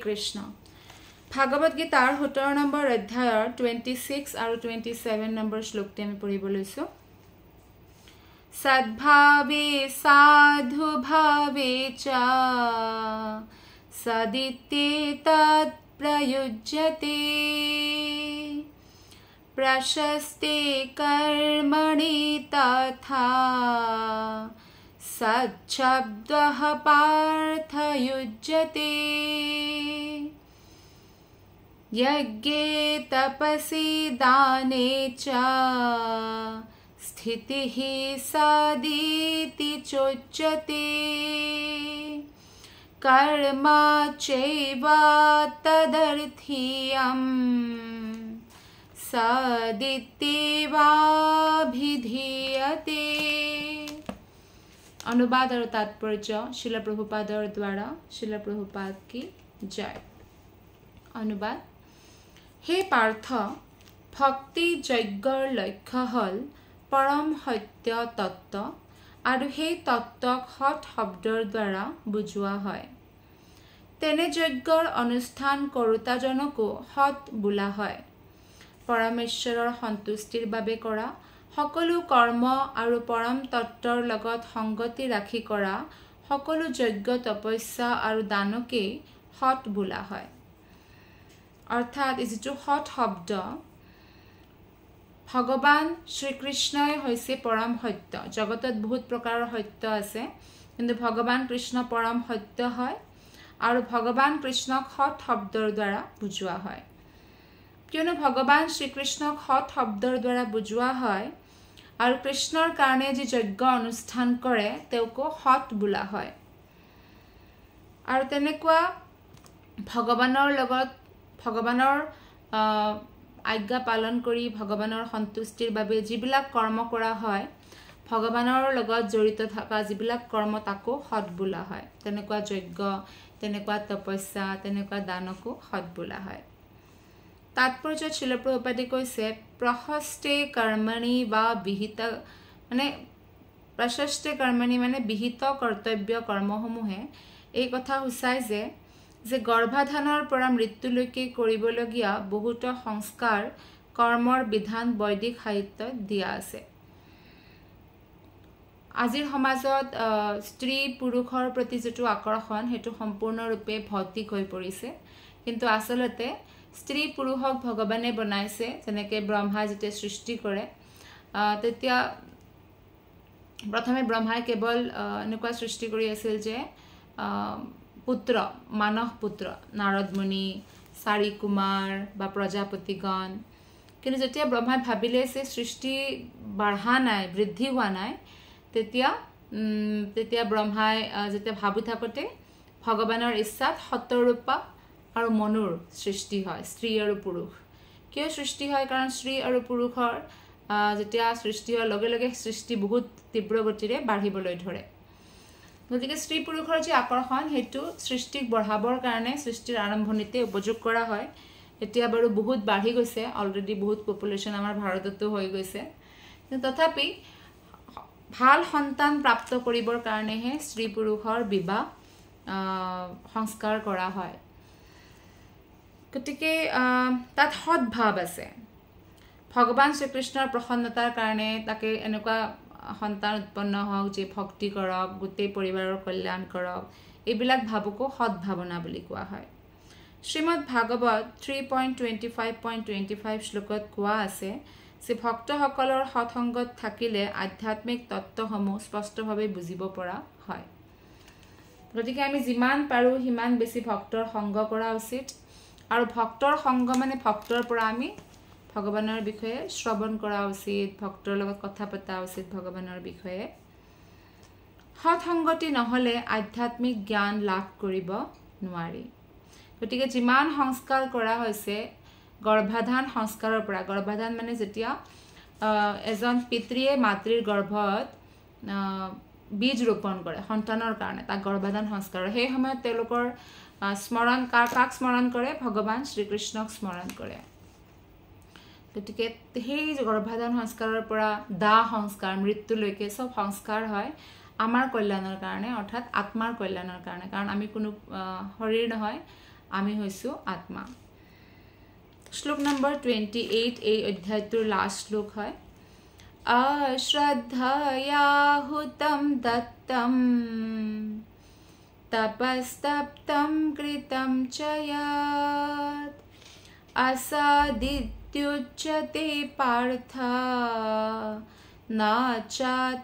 কৃষ্ণ ভাগৱত গীতাৰ 17 নম্বৰ অধ্যায়ৰ 26 আৰু 27 নম্বৰ শ্লোকটি আমি পঢ়িব লৈছো সদ্ভাৱে সাধু ভাৱে চ সদিতে তৎ প্ৰয়োজ্যতে প্ৰশস্তে কৰ্মণি তথা सच्छब्दः पार्थयुज्यते यज्ञे तपसि दाने च स्थितिः साधीति चोच्यते कर्म चैव तदर्थीयं सदित्येवाभिधीयते अनुवाद और तात्पर्य शिल प्रभुपादर द्वारा शिल प्रभुपाद की जय अनुवाद हे पार्थ भक्ति यज्ञर लक्ष्य हल परम सत्य तत्व और हे तत्वक सत शब्दर द्वारा बुझुआ है तेने यज्ञर अनुष्ठान करुताजनको सत बोला है परमेश्वरर सन्तुष्टिर बारे करा সকলো কৰ্ম আৰু পৰম তত্ত্বৰ লগত সংগতি ৰাখি কৰা সকলো যজ্ঞ তপস্যা আৰু দানকে সৎ বোলা হয় অৰ্থাৎ যিটো সৎ শব্দ ভগৱান শ্ৰীকৃষ্ণই হৈছে পৰম সত্য জগতত বহুত প্ৰকাৰৰ সত্য আছে কিন্তু ভগৱান কৃষ্ণ পৰম সত্য হয় আৰু ভগৱান কৃষ্ণক সৎ শব্দৰ দ্বাৰা বুজোৱা হয় কিয়নো ভগৱান শ্ৰীকৃষ্ণক সৎ শব্দৰ দ্বাৰা বুজোৱা হয় আৰু কৃষ্ণৰ কাৰণে যি যজ্ঞ অনুষ্ঠান কৰে তেওঁকো সৎ বোলা হয় আৰু তেনেকুৱা ভগৱানৰ লগত ভগৱানৰ আজ্ঞা পালন কৰি ভগৱানৰ সন্তুষ্টিৰ বাবে যিবিলাক কৰ্ম কৰা হয় ভগৱানৰ লগত জড়িত থকা যিবিলাক কৰ্ম তাকো সৎ বোলা হয় তেনেকুৱা যজ্ঞ তেনেকুৱা তপস্যা তেনেকুৱা দানকো সৎ বোলা হয় तात्पर्य शिल प्रभुपादे कैसे प्रशस्ते कर्मणि वा विहित माने प्रशस्ते कर्मणि माने विहित कर्तव्य कर्मসমূहे এই কথা হুসাই যে গৰ্ভাধানৰ পৰা মৃত্যুলৈকে কৰিবলগীয়া বহুত সংস্কাৰ কৰ্মৰ বিধান বৈদিক সাহিত্যত দিয়া আছে আজিৰ সমাজত স্ত্ৰী পুৰুষৰ প্ৰতি যেটো আকৰ্ষণ হেতু সম্পূৰ্ণৰূপে ভৌতিক হৈ পৰিছে কিন্তু আসলতে স্ত্ৰী পুৰুষক ভগৱানে বনাইছে যেনেকে ব্ৰহ্মা যেতে সৃষ্টি কৰে তেতিয়া প্ৰথমে ব্ৰহ্মাই কেৱল এনেকুৱা সৃষ্টি কৰি আছিল যে পুত্ৰ মানৱ পুত্ৰ নাৰদ মুনি চাৰি কুমাৰ বা প্ৰজাপতিগণ কিন্তু যেতিয়া ব্ৰহ্মাই ভাবিলে যে সৃষ্টি বঢ়া নাই বৃদ্ধি হোৱা নাই তেতিয়া ব্ৰহ্মাই যেতিয়া ভাবি থাকোতে ভগৱানৰ ইচ্ছাত শতৰূপা আৰু মনুৰ সৃষ্টি হয় স্ত্ৰী আৰু পুৰুষ কিয় সৃষ্টি হয় কাৰণ স্ত্ৰী আৰু পুৰুষৰ যেতিয়া সৃষ্টি হোৱাৰ লগে লগে সৃষ্টি বহুত তীব্ৰ গতিৰে বাঢ়িবলৈ ধৰে গতিকে স্ত্ৰী পুৰুষৰ যে আকৰ্ষণ হেতু সৃষ্টিক বঢ়াবৰ কাৰণে সৃষ্টিৰ আৰম্ভণিতে উপযোগ কৰা হয় এতিয়া বাৰু বহুত বাঢ়ি গৈছে অলৰেডি বহুত পপুলেশন আমাৰ ভাৰততো হৈ গৈছে কিন্তু তথাপি ভাল সন্তান প্ৰাপ্ত কৰিবৰ কাৰণেহে স্ত্ৰী পুৰুষৰ বিবাহ সংস্কাৰ কৰা হয় গতিকে তাত সৎ ভাৱ আছে ভগৱান শ্ৰীকৃষ্ণৰ প্ৰসন্নতাৰ কাৰণে তাকে এনেকুৱা সন্তান উৎপন্ন হওক যে ভক্তি কৰক গোটেই পৰিবাৰৰ কল্যাণ কৰক এইবিলাক ভাৱকো সৎ ভাৱনা বুলি কোৱা হয় শ্ৰীমদ ভাগৱত 3.25.25 শ্লোকত কোৱা আছে যে ভক্তসকলৰ সৎসংগত থাকিলে আধ্যাত্মিক তত্ত্বসমূহ স্পষ্টভাৱে বুজিব পৰা হয় গতিকে আমি যিমান পাৰো সিমান বেছি ভক্তৰ সংগ কৰা উচিত আৰু ভক্তৰ সংগ মানে ভক্তৰ পৰা আমি ভগৱানৰ বিষয়ে শ্ৰৱণ কৰা উচিত ভক্তৰ লগত কথা পতা উচিত ভগৱানৰ বিষয়ে সৎ সংগতি নহলে আধ্যাত্মিক জ্ঞান লাভ কৰিব নোৱাৰি গতিকে যিমান সংস্কাৰ কৰা হৈছে গৰ্ভাধান সংস্কাৰৰ পৰা গৰ্ভাধান মানে যেতিয়া এজন পিতৃয়ে মাতৃৰ গৰ্ভত বীজ ৰোপণ কৰে সন্তানৰ কাৰণে তা গৰ্ভাধান সংস্কাৰ সেই সময়ত তেওঁলোকৰ স্মৰণ কাক স্মৰণ কৰে ভগৱান শ্ৰীকৃষ্ণক স্মৰণ কৰে গতিকে সেই গৰ্ভাধান সংস্কাৰৰ পৰা দা সংস্কাৰ মৃত্যুলৈকে সব সংস্কাৰ হয় আমাৰ কল্যাণৰ কাৰণে অৰ্থাৎ আত্মাৰ কল্যাণৰ কাৰণে কাৰণ আমি কোনো শৰীৰ নহয় আমি হৈছো আত্মা। শ্লোক নম্বৰ 28 এই অধ্যায়টোৰ লাষ্ট শ্লোক হয়। अश्रद्धया हुतं दत्तं तपस्तप्तं कृतं च यत् असादित्युच्यते पार्थ न च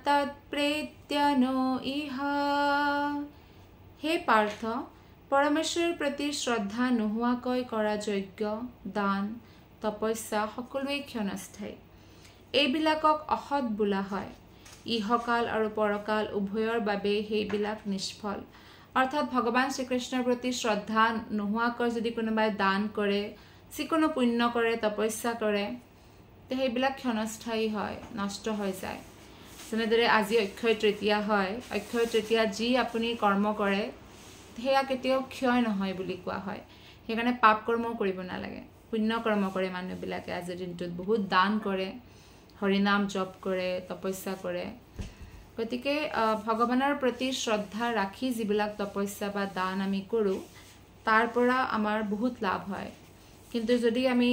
तत्प्रेत्यनो इह। हे पार्थ, परमेश्वৰৰ প্ৰতি শ্ৰদ্ধা নোহোৱাকৈ কৰা যজ্ঞ, দান, তপস্যা সকলোৱে ক্ষণস্থায়ী। এইবিলাকক অসৎ বোলা হয়। ইহকাল আৰু পৰকাল উভয়ৰ বাবে সেইবিলাক নিষ্ফল। অৰ্থাৎ ভগৱান শ্ৰীকৃষ্ণৰ প্ৰতি শ্ৰদ্ধা নোহোৱাকৈ যদি কোনোবাই দান কৰে, যিকোনো পুণ্য কৰে, তপস্যা কৰে, তে সেইবিলাক ক্ষণস্থায়ী হয়, নষ্ট হৈ যায়। যেনেদৰে আজি অক্ষয় তৃতীয়া হয়, অক্ষয় তৃতীয়াত যি আপুনি কৰ্ম কৰে সেয়া কেতিয়াও ক্ষয় নহয় বুলি কোৱা হয়। সেইকাৰণে পাপ কৰ্মও কৰিব নালাগে, পুণ্য কৰ্ম কৰে মানুহবিলাকে। আজিৰ দিনটোত বহুত দান কৰে, হৰিনাম জপ কৰে, তপস্যা কৰে। গতিকে ভগৱানৰ প্ৰতি শ্ৰদ্ধা ৰাখি যিবিলাক তপস্যা বা দান আমি কৰোঁ, তাৰ পৰা আমাৰ বহুত লাভ হয়। কিন্তু যদি আমি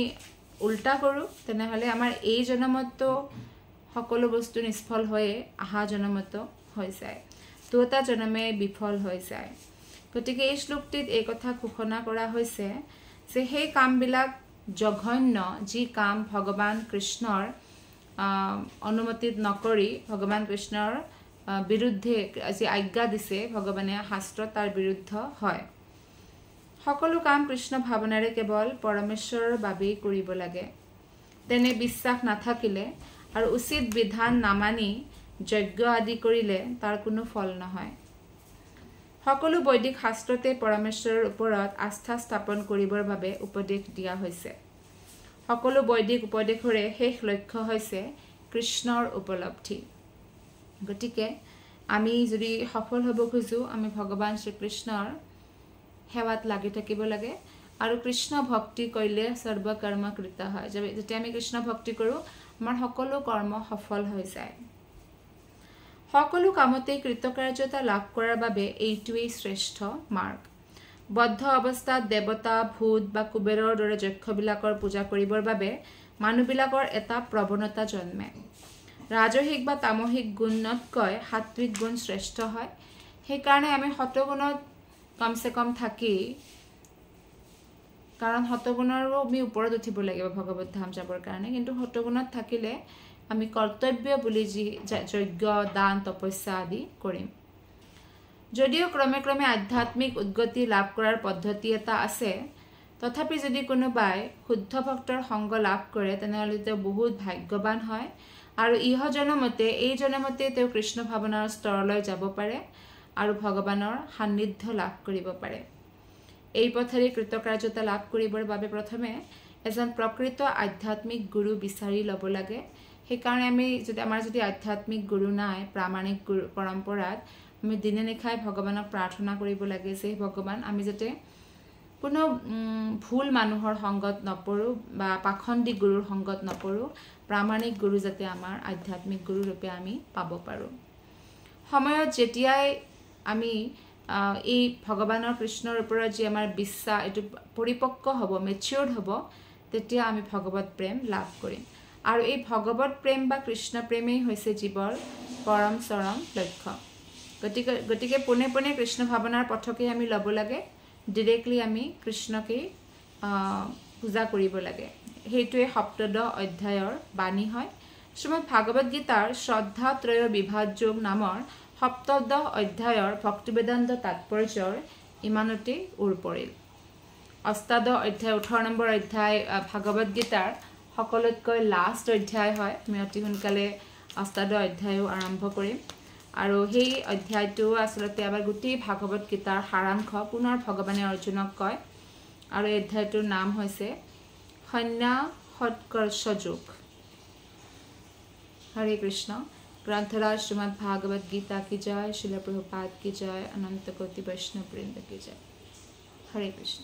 উল্টা কৰোঁ, তেনেহ'লে আমাৰ এই জনমতো সকলো বস্তু নিষ্ফল হৈয়ে অহা জনমতো হৈ যায়, দুটা জনমে বিফল হৈ যায়। গতিকে এই শ্লোকটিত এই কথা ঘোষণা কৰা হৈছে যে সেই কামবিলাক জঘন্য, যি কাম ভগৱান কৃষ্ণৰ অনুমতিত নকৰি ভগৱান কৃষ্ণৰ বিৰুদ্ধে যি আজ্ঞা দিছে ভগৱানে শাস্ত্ৰ, তাৰ বিৰুদ্ধ হয়। সকলো কাম কৃষ্ণ ভাৱনাৰে কেৱল পৰমেশ্বৰৰ বাবেই কৰিব লাগে। তেনে বিশ্বাস নাথাকিলে আৰু উচিত বিধান নামানি যজ্ঞ আদি কৰিলে তাৰ কোনো ফল নহয়। সকলো বৈদিক শাস্ত্ৰতে পৰমেশ্বৰৰ ওপৰত আস্থা স্থাপন কৰিবৰ বাবে উপদেশ দিয়া হৈছে। সকলো বৈদিক উপদেশৰে শেষ লক্ষ্য হৈছে কৃষ্ণৰ উপলব্ধি। গতিকে আমি যদি সফল হ'ব খোজোঁ, আমি ভগৱান শ্ৰীকৃষ্ণৰ সেৱাত লাগি থাকিব লাগে। আৰু কৃষ্ণ ভক্তি কৰিলে সৰ্বকৰ্ম কৃত হয়। যেতিয়া আমি কৃষ্ণ ভক্তি কৰোঁ, আমাৰ সকলো কৰ্ম সফল হৈ যায়। সকলো কামতেই কৃতকাৰ্যতা লাভ কৰাৰ বাবে এইটোৱেই শ্ৰেষ্ঠ মাৰ্গ। বদ্ধ অৱস্থাত দেৱতা, ভূত বা কুবেৰৰ দৰে যক্ষবিলাকৰ পূজা কৰিবৰ বাবে মানুহবিলাকৰ এটা প্ৰৱণতা জন্মে। ৰাজসিক বা তামসিক গুণতকৈ সাত্বিক গুণ শ্ৰেষ্ঠ হয়। সেইকাৰণে আমি সতগুণত কমচে কম থাকি, কাৰণ সতগুণৰো আমি ওপৰত উঠিব লাগিব ভগৱত ধাম যাবৰ কাৰণে, কিন্তু সতগুণত থাকিলে আমি কৰ্তব্য বুলি যি যজ্ঞ, দান, তপস্যা আদি কৰিম। যদিও ক্ৰমে ক্ৰমে আধ্যাত্মিক উদ্গতি লাভ কৰাৰ পদ্ধতি এটা আছে, তথাপি যদি কোনোবাই শুদ্ধ ভক্তৰ সংগ লাভ কৰে, তেনেহ'লে তেওঁ বহুত ভাগ্যৱান হয় আৰু ইহ জনমতে এই জনমতে তেওঁ কৃষ্ণ ভাৱনাৰ স্তৰলৈ যাব পাৰে আৰু ভগৱানৰ সান্নিধ্য লাভ কৰিব পাৰে। এই পথেৰে কৃতকাৰ্যতা লাভ কৰিবৰ বাবে প্ৰথমে এজন প্ৰকৃত আধ্যাত্মিক গুৰু বিচাৰি ল'ব লাগে। সেইকাৰণে আমাৰ যদি আধ্যাত্মিক গুৰু নাই, প্ৰামাণিক গুৰু পৰম্পৰাত, আমি দিনে নিশাই ভগৱানক প্ৰাৰ্থনা কৰিব লাগে যে ভগৱান, আমি যাতে কোনো ভুল মানুহৰ সংগত নপৰোঁ বা পাখণ্ডী গুৰুৰ সংগত নপৰোঁ, প্ৰামাণিক গুৰু যাতে আমাৰ আধ্যাত্মিক গুৰু ৰূপে আমি পাব পাৰোঁ। সময়ত যেতিয়াই আমি এই ভগৱানৰ কৃষ্ণৰ ওপৰত যি আমাৰ বিশ্বাস এইটো পৰিপক্ক হ'ব, মেচিয়ৰ্ড হ'ব, তেতিয়া আমি ভগৱত প্ৰেম লাভ কৰিম। আৰু এই ভগৱত প্ৰেম বা কৃষ্ণ প্ৰেমেই হৈছে জীৱৰ পৰম চৰম লক্ষ্য। গতিকে পোনে পোনে কৃষ্ণ ভাৱনাৰ পথকেই আমি ল'ব লাগে, ডিৰেক্টলি আমি কৃষ্ণকেই পূজা কৰিব লাগে। সেইটোৱে সপ্তদশ অধ্যায়ৰ বাণী হয়। শ্ৰীমদ ভাগৱত গীতাৰ শ্ৰদ্ধা ত্ৰয় বিভাগ যোগ নামৰ সপ্তদশ অধ্যায়ৰ ভক্তিবেদান্ত তাৎপৰ্যৰ ইমানতেই ওৰ পৰিল। অষ্টাদশ অধ্যায় 18 নম্বৰ অধ্যায় ভাগৱত গীতাৰ সকলোতকৈ লাষ্ট অধ্যায় হয়। আমি অতি সোনকালে অষ্টাদশ অধ্যায়ো আৰম্ভ কৰিম আৰু সেই অধ্যায়টো আচলতে আমাৰ গোটেই ভাগৱত গীতাৰ সাৰাংশ পুনৰ ভগৱানে অৰ্জুনক কয়। আৰু এই অধ্যায়টোৰ নাম হৈছে সন্ন্যাসোৎকৰ্ষ যোগ। হৰে কৃষ্ণ। গ্ৰন্থৰাজ শ্ৰীমদ ভাগৱত গীতা কি জয়, শিল প্ৰভুপাদ কি জয়, অনন্ত কোটি বৈষ্ণৱ বৃন্দ কি জয়। হৰে কৃষ্ণ।